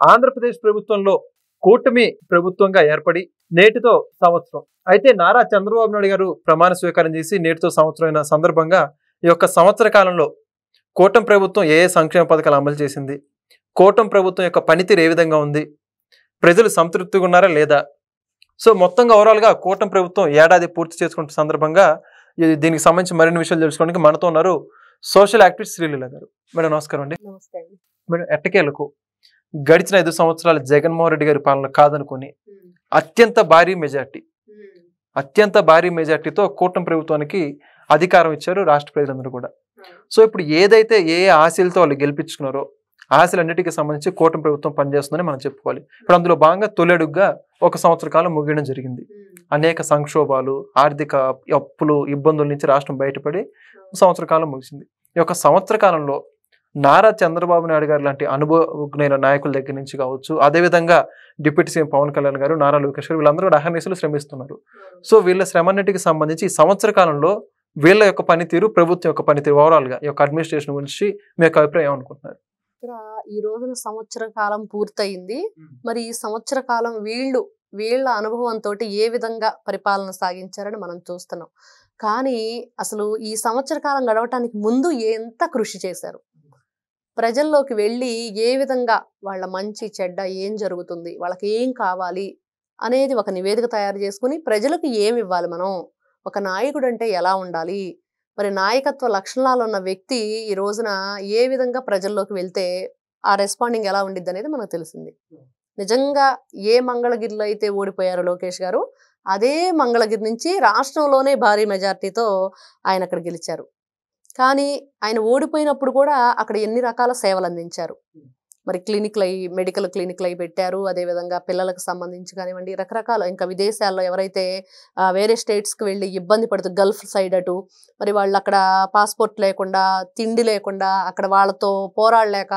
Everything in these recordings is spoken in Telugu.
ఆంధ్రప్రదేశ్ ప్రభుత్వంలో కూటమి ప్రభుత్వంగా ఏర్పడి నేటితో సంవత్సరం. అయితే నారా చంద్రబాబు నాయుడు గారు ప్రమాణ స్వీకారం చేసి నేటితో సంవత్సరమైన సందర్భంగా ఈ యొక్క సంవత్సర కాలంలో కూటమి ప్రభుత్వం ఏ ఏ సంక్షేమ పథకాలు అమలు చేసింది, కూటమి ప్రభుత్వం యొక్క పనితీరు ఏ విధంగా ఉంది, ప్రజలు సంతృప్తిగా ఉన్నారా లేదా, సో మొత్తంగా ఓవరాల్గా కూటమి ప్రభుత్వం ఏడాది పూర్తి చేసుకుంటున్న సందర్భంగా దీనికి సంబంధించి మరిన్ని విషయాలు తెలుసుకోవడానికి మనతో ఉన్నారు సోషల్ యాక్టివిస్ట్ శ్రీలీల గారు. మేడం నమస్కారం అండి. నమస్తే అండి. మేడం, ఎట్టకేలకు గడిచిన 5 సంవత్సరాలు జగన్మోహన్ రెడ్డి గారి పాలన కాదనుకుని అత్యంత భారీ మెజార్టీతో కూటమి ప్రభుత్వానికి అధికారం ఇచ్చారు రాష్ట్ర ప్రజలందరూ కూడా. సో ఇప్పుడు ఏదైతే ఏ ఆశలతో వాళ్ళు గెలిపించుకున్నారో ఆశలన్నిటికీ సంబంధించి కూటమి ప్రభుత్వం పనిచేస్తుందని మనం చెప్పుకోవాలి. ఇప్పుడు అందులో భాగంగా తొలెడుగ్గా 1 సంవత్సర కాలం ముగియడం జరిగింది. అనేక సంక్షోభాలు, ఆర్థిక అప్పులు, ఇబ్బందుల నుంచి రాష్ట్రం బయటపడి సంవత్సర కాలం ముగిసింది. ఈ యొక్క సంవత్సర కాలంలో నారా చంద్రబాబు నాయుడు గారు లాంటి అనుభవజ్ఞైన నాయకుల దగ్గర నుంచి కావచ్చు, అదేవిధంగా డిప్యూటీ సీఎం పవన్ కళ్యాణ్ గారు, నారా లోకేష్ గారు, వీళ్ళందరూ కూడా అహర్నిశలు శ్రమిస్తున్నారు. సో వీళ్ళ శ్రమన్నిటికి సంబంధించి ఈ సంవత్సర కాలంలో వీళ్ళ యొక్క పనితీరు, ప్రభుత్వం యొక్క పనితీరు, ఓవరాల్ గా ఈ యొక్క అడ్మినిస్ట్రేషన్ గురించి మీ యొక్క అభిప్రాయం ఏమనుకుంటున్నారు? ఈ రోజున సంవత్సర కాలం పూర్తయింది. మరి ఈ సంవత్సర కాలం వీళ్ళ అనుభవంతో ఏ విధంగా పరిపాలన సాగించారని మనం చూస్తున్నాం. కానీ అసలు ఈ సంవత్సర కాలం గడవటానికి ముందు ఎంత కృషి చేశారు, ప్రజల్లోకి వెళ్ళి ఏ విధంగా వాళ్ళ మంచి చెడ్డ ఏం జరుగుతుంది, వాళ్ళకి ఏం కావాలి అనేది ఒక నివేదిక తయారు చేసుకుని ప్రజలకు ఏమి ఇవ్వాలి, మనం ఒక నాయకుడు అంటే ఎలా ఉండాలి, మరి నాయకత్వ లక్షణాలు ఉన్న వ్యక్తి ఈ రోజున ఏ విధంగా ప్రజల్లోకి వెళ్తే ఆ రెస్పాండింగ్ ఎలా ఉండిద్ది అనేది మనకు తెలిసింది. నిజంగా ఏ మంగళగిరిలో అయితే ఓడిపోయారో లోకేష్ గారు, అదే మంగళగిరి నుంచి రాష్ట్రంలోనే భారీ మెజార్టీతో ఆయన అక్కడ గెలిచారు. కానీ ఆయన ఓడిపోయినప్పుడు కూడా అక్కడ ఎన్ని రకాల సేవలు అందించారు. మరి మెడికల్ క్లినిక్లు అయి పెట్టారు. అదేవిధంగా పిల్లలకు సంబంధించి కానివ్వండి, రకరకాల ఇంకా విదేశాల్లో ఎవరైతే వేరే స్టేట్స్కి వెళ్ళి ఇబ్బంది పడుతూ గల్ఫ్ సైడ్ అటు, మరి వాళ్ళు అక్కడ పాస్పోర్ట్ లేకుండా, తిండి లేకుండా, అక్కడ వాళ్ళతో పోరాడలేక,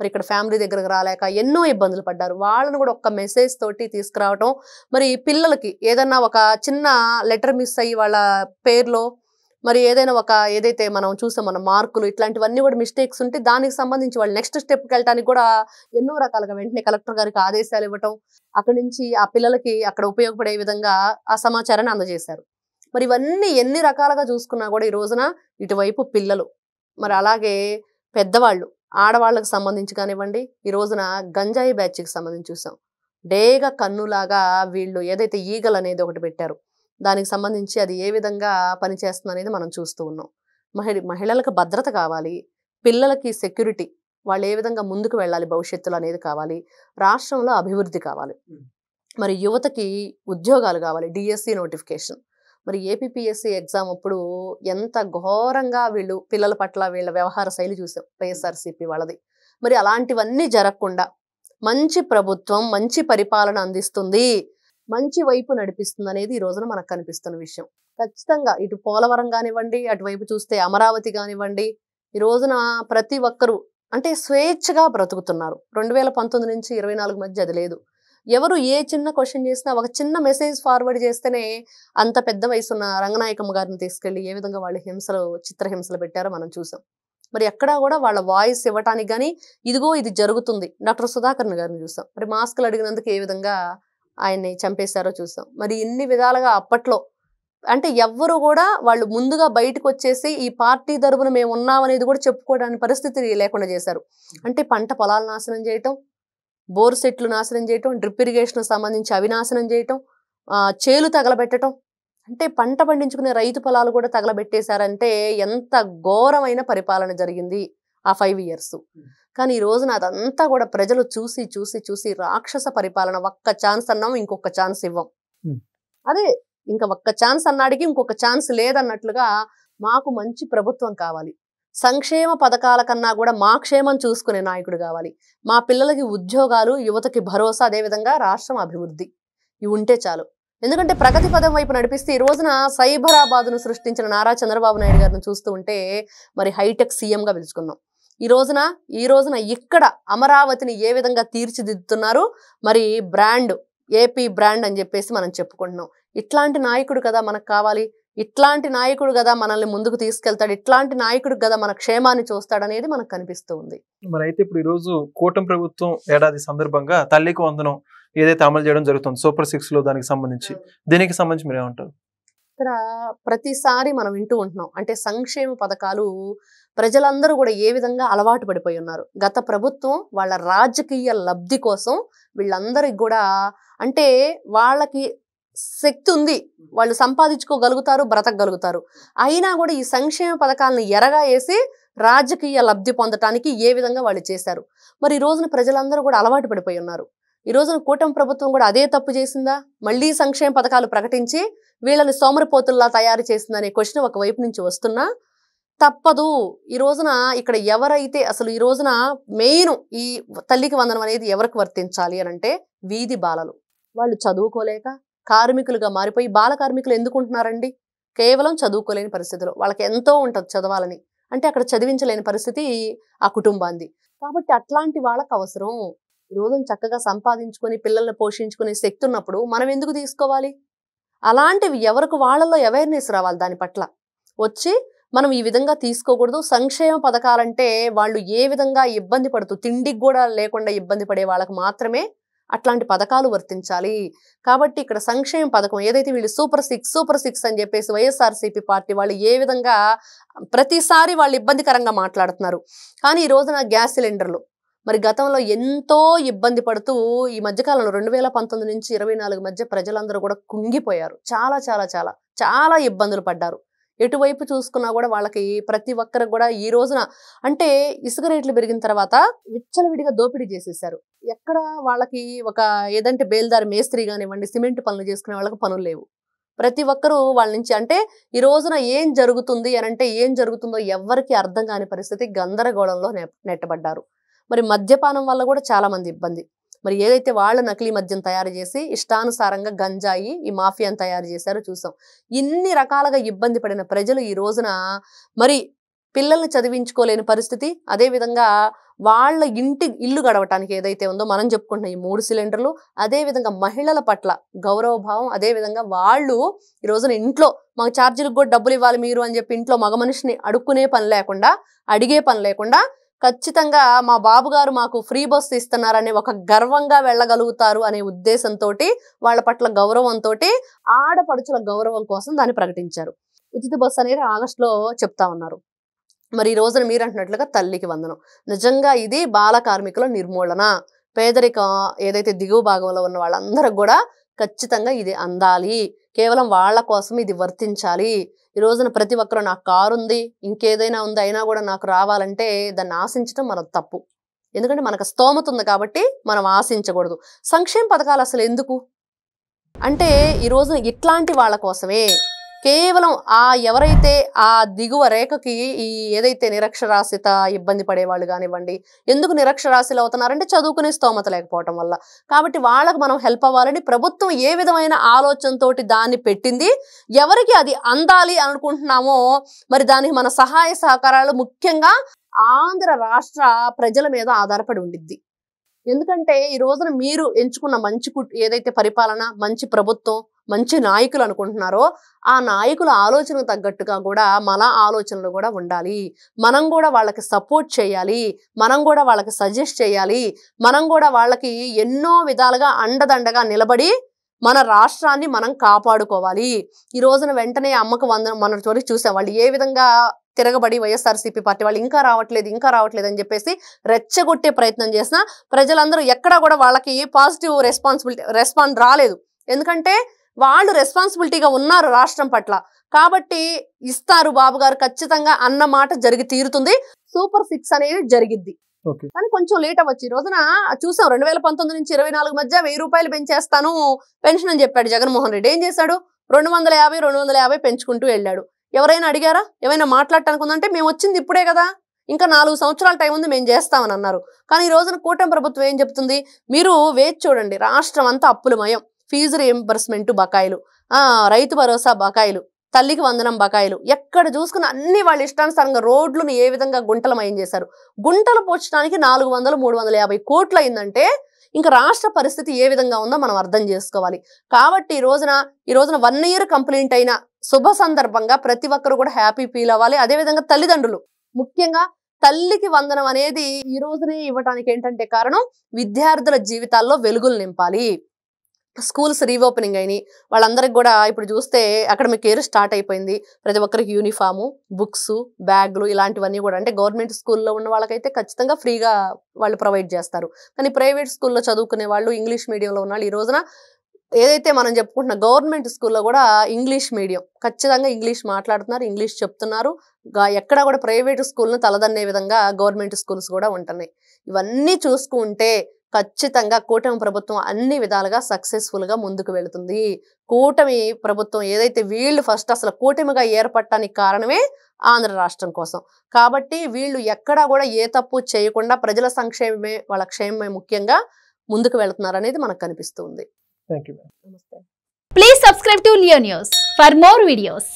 మరి ఇక్కడ ఫ్యామిలీ దగ్గరకు రాలేక ఎన్నో ఇబ్బందులు పడ్డారు. వాళ్ళను కూడా ఒక్క మెసేజ్ తోటి తీసుకురావటం, మరి పిల్లలకి ఏదన్నా ఒక చిన్న లెటర్ మిస్ అయ్యి వాళ్ళ పేర్లో మరి ఏదైతే మనం చూసాం మన మార్కులు ఇట్లాంటివన్నీ కూడా మిస్టేక్స్ ఉంటే దానికి సంబంధించి వాళ్ళు నెక్స్ట్ స్టెప్కి వెళ్ళడానికి కూడా ఎన్నో రకాలుగా వెంటనే కలెక్టర్ గారికి ఆదేశాలు ఇవ్వటం, అక్కడి నుంచి ఆ పిల్లలకి అక్కడ ఉపయోగపడే విధంగా ఆ సమాచారాన్ని అందజేశారు. మరి ఇవన్నీ ఎన్ని రకాలుగా చూసుకున్నా కూడా ఈ రోజున ఇటువైపు పిల్లలు, మరి అలాగే పెద్దవాళ్ళు, ఆడవాళ్ళకి సంబంధించి కానివ్వండి, ఈ రోజున గంజాయి బ్యాచ్కి సంబంధించి చూసాం. డేగా కన్నులాగా వీళ్ళు ఏదైతే ఈగల్ అనేది ఒకటి పెట్టారు, దానికి సంబంధించి అది ఏ విధంగా పనిచేస్తుంది అనేది మనం చూస్తూ ఉన్నాం. మహిళలకు భద్రత కావాలి, పిల్లలకి సెక్యూరిటీ, వాళ్ళు ఏ విధంగా ముందుకు వెళ్ళాలి భవిష్యత్తులో అనేది కావాలి, రాష్ట్రంలో అభివృద్ధి కావాలి, మరి యువతకి ఉద్యోగాలు కావాలి, డిఎస్సి నోటిఫికేషన్, మరి ఏపీపీఎస్సీ ఎగ్జామ్ అప్పుడు ఎంత ఘోరంగా వీళ్ళు పిల్లల పట్ల వీళ్ళ వ్యవహార శైలి చూసాం వైఎస్ఆర్సీపీ వాళ్ళది. మరి అలాంటివన్నీ జరగకుండా మంచి ప్రభుత్వం మంచి పరిపాలన అందిస్తుంది, మంచి వైపు నడిపిస్తుంది అనేది ఈ రోజున మనకు కనిపిస్తున్న విషయం. ఖచ్చితంగా ఇటు పోలవరం కానివ్వండి, అటువైపు చూస్తే అమరావతి కానివ్వండి, ఈ రోజున ప్రతి ఒక్కరూ అంటే స్వేచ్ఛగా బ్రతుకుతున్నారు. 2019 నుంచి 24 మధ్య అది లేదు. ఎవరు ఏ చిన్న క్వశ్చన్ చేసినా ఒక చిన్న మెసేజ్ ఫార్వర్డ్ చేస్తేనే అంత పెద్ద వయసున్న రంగనాయకమ్మ గారిని తీసుకెళ్లి ఏ విధంగా వాళ్ళు చిత్రహింసలు పెట్టారో మనం చూసాం. మరి ఎక్కడా కూడా వాళ్ళ వాయిస్ ఇవ్వటానికి కానీ ఇదిగో ఇది జరుగుతుంది. డాక్టర్ సుధాకర్ గారిని చూసాం, మరి మాస్కులు అడిగినందుకు ఏ విధంగా ఆయన్ని చంపేశారో చూసాం. మరి ఇన్ని విధాలుగా అప్పట్లో అంటే ఎవ్వరు కూడా వాళ్ళు ముందుగా బయటకు వచ్చేసి ఈ పార్టీ తరపున మేము ఉన్నామనేది కూడా చెప్పుకోవడానికి పరిస్థితి లేకుండా చేశారు. అంటే పంట పొలాలు నాశనం చేయటం, బోర్ సెట్లు నాశనం చేయటం, డ్రిప్ ఇరిగేషన్ సంబంధించి అవి నాశనం చేయటం, చేలు తగలబెట్టడం, అంటే పంట పండించుకునే రైతు పొలాలు కూడా తగలబెట్టేశారంటే ఎంత ఘోరమైన పరిపాలన జరిగింది ఆ 5 years. కానీ ఈ రోజున అదంతా కూడా ప్రజలు చూసి చూసి చూసి రాక్షస పరిపాలన, ఒక్క ఛాన్స్ అన్నాం ఇంకొక ఛాన్స్ ఇవ్వం, అదే ఇంకా ఒక్క ఛాన్స్ అన్నాడికి ఇంకొక ఛాన్స్ లేదన్నట్లుగా మాకు మంచి ప్రభుత్వం కావాలి, సంక్షేమ పథకాల కన్నా కూడా మా క్షేమం చూసుకునే నాయకుడు కావాలి, మా పిల్లలకి ఉద్యోగాలు, యువతకి భరోసా, అదేవిధంగా రాష్ట్రం అభివృద్ధి, ఇవి ఉంటే చాలు. ఎందుకంటే ప్రగతి పదం వైపు నడిపిస్తే ఈ రోజున సైబరాబాద్ను సృష్టించిన నారా చంద్రబాబు నాయుడు గారిని చూస్తూ ఉంటే మరి హైటెక్ సీఎంగా పిలుచుకున్నాం. ఈ రోజున ఇక్కడ అమరావతిని ఏ విధంగా తీర్చిదిద్దుతున్నారు, మరి బ్రాండ్ ఏపీ బ్రాండ్ అని చెప్పేసి మనం చెప్పుకుంటున్నాం. ఇట్లాంటి నాయకుడు కదా మనకు కావాలి. ఇట్లాంటి నాయకుడు కదా మనల్ని ముందుకు తీసుకెళ్తాడు, ఇట్లాంటి నాయకుడు కదా మన క్షేమాన్ని చూస్తాడనేది మనకు కనిపిస్తూ ఉంది. మరి అయితే ఇప్పుడు ఈ రోజు కూటమి ప్రభుత్వం ఏడాది సందర్భంగా తల్లికి వందనం ఏదైతే అమలు చేయడం జరుగుతుంది సూపర్ 6 లో, దానికి సంబంధించి దీనికి సంబంధించి మీరు ఏమంటారు? ఇక్కడ ప్రతిసారి మనం వింటూ ఉంటున్నాం, అంటే సంక్షేమ పథకాలు ప్రజలందరూ కూడా ఏ విధంగా అలవాటు పడిపోయి ఉన్నారు. గత ప్రభుత్వం వాళ్ళ రాజకీయ లబ్ధి కోసం వీళ్ళందరికి కూడా, అంటే వాళ్ళకి శక్తి ఉంది, వాళ్ళు సంపాదించుకోగలుగుతారు, బ్రతకగలుగుతారు, అయినా కూడా ఈ సంక్షేమ పథకాలను ఎరగా వేసి రాజకీయ లబ్ధి పొందటానికి ఏ విధంగా వాళ్ళు చేశారు. మరి ఈ రోజున ప్రజలందరూ కూడా అలవాటు పడిపోయి ఉన్నారు. ఈ రోజున కూటమి ప్రభుత్వం కూడా అదే తప్పు చేసిందా? మళ్ళీ సంక్షేమ పథకాలు ప్రకటించి వీళ్ళని సోమరిపోతుల్లా తయారు చేసిందనే క్వశ్చన్ ఒకవైపు నుంచి వస్తున్నా తప్పదు. ఈ రోజున ఇక్కడ ఎవరైతే అసలు ఈ రోజున మెయిన్ ఈ తల్లికి వందనం అనేది ఎవరికి వర్తించాలి అని అంటే వీధి బాలలు. వాళ్ళు చదువుకోలేక కార్మికులుగా మారిపోయి, బాల కార్మికులు ఎందుకు ఉంటున్నారండి? కేవలం చదువుకోలేని పరిస్థితిలో. వాళ్ళకి ఎంతో ఉంటుంది చదవాలని, అంటే అక్కడ చదివించలేని పరిస్థితి ఆ కుటుంబాంది. కాబట్టి అట్లాంటి వాళ్ళకి అవసరం. ఈ రోజున చక్కగా సంపాదించుకొని పిల్లల్ని పోషించుకునే శక్తి ఉన్నప్పుడు మనం ఎందుకు తీసుకోవాలి? అలాంటివి ఎవరికి వాళ్ళలో అవేర్నెస్ రావాలి దాని పట్ల. వచ్చి మనం ఈ విధంగా తీసుకోకూడదు. సంక్షేమ పథకాలంటే వాళ్ళు ఏ విధంగా ఇబ్బంది పడుతూ, తిండికి కూడా లేకుండా ఇబ్బంది పడే వాళ్ళకి మాత్రమే అట్లాంటి పథకాలు వర్తించాలి. కాబట్టి ఇక్కడ సంక్షేమ పథకం ఏదైతే వీళ్ళు సూపర్ 6 అని చెప్పేసి వైఎస్ఆర్సీపీ పార్టీ వాళ్ళు ఏ విధంగా ప్రతిసారి వాళ్ళు ఇబ్బందికరంగా మాట్లాడుతున్నారు. కానీ ఈ రోజున గ్యాస్ సిలిండర్లు మరి గతంలో ఎంతో ఇబ్బంది పడుతూ ఈ మధ్యకాలంలో 2019 నుంచి 24 మధ్య ప్రజలందరూ కూడా కుంగిపోయారు. చాలా చాలా చాలా చాలా ఇబ్బందులు పడ్డారు. ఎటువైపు చూసుకున్నా కూడా వాళ్ళకి ప్రతి ఒక్కరికి కూడా ఈ రోజున, అంటే ఇసుక రేట్లు పెరిగిన తర్వాత విచ్చలవిడిగా దోపిడీ చేసేసారు. ఎక్కడ వాళ్ళకి ఒక ఏదంటే బేల్దారి మేస్త్రి కానివ్వండి, సిమెంట్ పనులు చేసుకునే వాళ్ళకి పనులు లేవు. ప్రతి ఒక్కరూ వాళ్ళ నుంచి, అంటే ఈ రోజున ఏం జరుగుతుంది అని అంటే ఏం జరుగుతుందో ఎవ్వరికి అర్థం కాని పరిస్థితి, గందరగోళంలో నెట్టబడ్డారు. మరి మద్యపానం వల్ల కూడా చాలా మంది ఇబ్బంది. మరి ఏదైతే వాళ్ళు నకిలీ మద్యం తయారు చేసి ఇష్టానుసారంగా గంజాయి ఈ మాఫియాను తయారు చేశారో చూసాం. ఇన్ని రకాలుగా ఇబ్బంది పడిన ప్రజలు ఈ రోజున మరి పిల్లల్ని చదివించుకోలేని పరిస్థితి, అదేవిధంగా వాళ్ళ ఇల్లు గడవటానికి ఏదైతే ఉందో మనం చెప్పుకుంటున్న ఈ 3 సిలిండర్లు, అదేవిధంగా మహిళల పట్ల గౌరవభావం, అదేవిధంగా వాళ్ళు ఈ రోజున ఇంట్లో మాకు ఛార్జీలకు కూడా డబ్బులు ఇవ్వాలి మీరు అని చెప్పి ఇంట్లో మగ మనిషిని అడుక్కునే పని లేకుండా, అడిగే పని లేకుండా ఖచ్చితంగా మా బాబు గారు మాకు ఫ్రీ బస్ ఇస్తున్నారనే ఒక గర్వంగా వెళ్ళగలుగుతారు అనే ఉద్దేశంతో, వాళ్ళ పట్ల గౌరవంతో, ఆడపడుచుల గౌరవం కోసం దాన్ని ప్రకటించారు. ఉచిత బస్సు అనేది ఆగస్టులో చెప్తా ఉన్నారు. మరి ఈ రోజున మీరు అంటున్నట్లుగా తల్లికి వందనం, నిజంగా ఇది బాల కార్మికుల నిర్మూలన. పేదరికం ఏదైతే దిగువ భాగంలో ఉన్న వాళ్ళందరూ కూడా ఖచ్చితంగా ఇది అందాలి. కేవలం వాళ్ళ కోసం ఇది వర్తించాలి. ఈ రోజున ప్రతి ఒక్కరు నాకు కారు ఉంది, ఇంకేదైనా ఉంది, అయినా కూడా నాకు రావాలంటే దాన్ని ఆశించడం మన తప్పు. ఎందుకంటే మనకు స్తోమత ఉంది కాబట్టి మనం ఆశించకూడదు. సంక్షేమ పథకాలు అసలు ఎందుకు అంటే ఈ రోజున ఇట్లాంటి వాళ్ళ కోసమే. కేవలం ఎవరైతే ఆ దిగువ రేఖకి ఈ ఏదైతే నిరక్షరాస్యత ఇబ్బంది పడేవాళ్ళు కానివ్వండి, ఎందుకు నిరక్షరాస్యులు అవుతున్నారంటే చదువుకునే స్తోమత లేకపోవటం వల్ల. కాబట్టి వాళ్ళకు మనం హెల్ప్ అవ్వాలని ప్రభుత్వం ఏ విధమైన ఆలోచనతోటి దాన్ని పెట్టింది, ఎవరికి అది అందాలి అనుకుంటున్నామో మరి దానికి మన సహాయ సహకారాలు ముఖ్యంగా ఆంధ్ర రాష్ట్ర ప్రజల మీద ఆధారపడి ఉండిద్ది. ఎందుకంటే ఈ రోజున మీరు ఎంచుకున్న మంచి ఏదైతే పరిపాలన, మంచి ప్రభుత్వం, మంచి నాయకులు అనుకుంటున్నారో ఆ నాయకుల ఆలోచనకు తగ్గట్టుగా కూడా మన ఆలోచనలు కూడా ఉండాలి. మనం కూడా వాళ్ళకి సపోర్ట్ చేయాలి, మనం కూడా వాళ్ళకి సజెస్ట్ చేయాలి, మనం కూడా వాళ్ళకి ఎన్నో విధాలుగా అండదండగా నిలబడి మన రాష్ట్రాన్ని మనం కాపాడుకోవాలి. ఈ రోజున వెంటనే అమ్మకు వందనం మన చోరీ చూసాం. వాళ్ళు ఏ విధంగా తిరగబడి వైఎస్ఆర్సీపీ పార్టీ వాళ్ళు ఇంకా రావట్లేదు అని చెప్పేసి రెచ్చగొట్టే ప్రయత్నం చేసినా ప్రజలందరూ ఎక్కడా కూడా వాళ్ళకి పాజిటివ్ రెస్పాండ్ రాలేదు. ఎందుకంటే వాళ్ళు రెస్పాన్సిబిలిటీగా ఉన్నారు రాష్ట్రం పట్ల. కాబట్టి ఇస్తారు బాబు గారు ఖచ్చితంగా అన్న మాట జరిగి తీరుతుంది. సూపర్ 6 అనేది జరిగిద్ది. కానీ కొంచెం లేట్ అవ్వచ్చు. ఈ రోజున చూసాం 2019 నుంచి 24 మధ్య 1000 రూపాయలు పెంచేస్తాను పెన్షన్ అని చెప్పాడు జగన్మోహన్ రెడ్డి. ఏం చేశాడు? 250 పెంచుకుంటూ వెళ్ళాడు. ఎవరైనా అడిగారా? ఏమైనా మాట్లాడటానికి ఉందంటే మేము వచ్చింది ఇప్పుడే కదా, ఇంకా 4 సంవత్సరాల టైం ఉంది, మేము చేస్తామని అన్నారు. కానీ ఈ రోజున కూటమి ప్రభుత్వం ఏం చెప్తుంది? మీరు వేచి చూడండి, రాష్ట్రం అంతా అప్పులమయం, ఫీజు రీఎంబర్స్మెంట్ బకాయిలు, రైతు భరోసా బకాయిలు, తల్లికి వందనం బకాయిలు, ఎక్కడ చూసుకున్న అన్ని వాళ్ళ ఇష్టానుసారంగా రోడ్లను ఏ విధంగా గుంటలమయం చేశారు. గుంటలు పోర్చడానికి 400-350 కోట్లు అయిందంటే ఇంకా రాష్ట్ర పరిస్థితి ఏ విధంగా ఉందో మనం అర్థం చేసుకోవాలి. కాబట్టి ఈ రోజున 1 year కంప్లీట్ అయిన శుభ సందర్భంగా ప్రతి ఒక్కరు కూడా హ్యాపీ ఫీల్ అవ్వాలి. అదేవిధంగా తల్లిదండ్రులు ముఖ్యంగా తల్లికి వందనం అనేది ఈ రోజునే ఇవ్వడానికి ఏంటంటే కారణం, విద్యార్థుల జీవితాల్లో వెలుగులు నింపాలి. స్కూల్స్ రీఓపెనింగ్ అయినాయి, వాళ్ళందరికి కూడా ఇప్పుడు చూస్తే అకాడమిక్ ఇయర్ స్టార్ట్ అయిపోయింది. ప్రతి ఒక్కరికి యూనిఫాము, బుక్స్, బ్యాగులు ఇలాంటివన్నీ కూడా అంటే గవర్నమెంట్ స్కూల్లో ఉన్న వాళ్ళకైతే ఖచ్చితంగా ఫ్రీగా వాళ్ళు ప్రొవైడ్ చేస్తారు. కానీ ప్రైవేట్ స్కూల్లో చదువుకునే వాళ్ళు, ఇంగ్లీష్ మీడియంలో ఉన్న వాళ్ళు ఈ రోజున ఏదైతే మనం చెప్పుకుంటున్న గవర్నమెంట్ స్కూల్లో కూడా ఇంగ్లీష్ మీడియం ఖచ్చితంగా ఇంగ్లీష్ మాట్లాడుతున్నారు, ఇంగ్లీష్ చెప్తున్నారు. ఎక్కడా కూడా ప్రైవేట్ స్కూల్ను తలదన్నే విధంగా గవర్నమెంట్ స్కూల్స్ కూడా ఉంటున్నాయి. ఇవన్నీ చూసుకుంటే ఖచ్చితంగా కూటమి ప్రభుత్వం అన్ని విధాలుగా సక్సెస్ఫుల్గా ముందుకు వెళుతుంది. కూటమి ప్రభుత్వం ఏదైతే వీళ్ళు ఫస్ట్ అసలు కూటమిగా ఏర్పడటానికి కారణమే ఆంధ్ర రాష్ట్రం కోసం. కాబట్టి వీళ్ళు ఎక్కడా కూడా ఏ తప్పు చేయకుండా ప్రజల సంక్షేమమే, వాళ్ళ క్షేమమే ముఖ్యంగా ముందుకు వెళుతున్నారు అనేది మనకు కనిపిస్తుంది. Thank you. నమస్తే. Please subscribe to Leo News for more videos.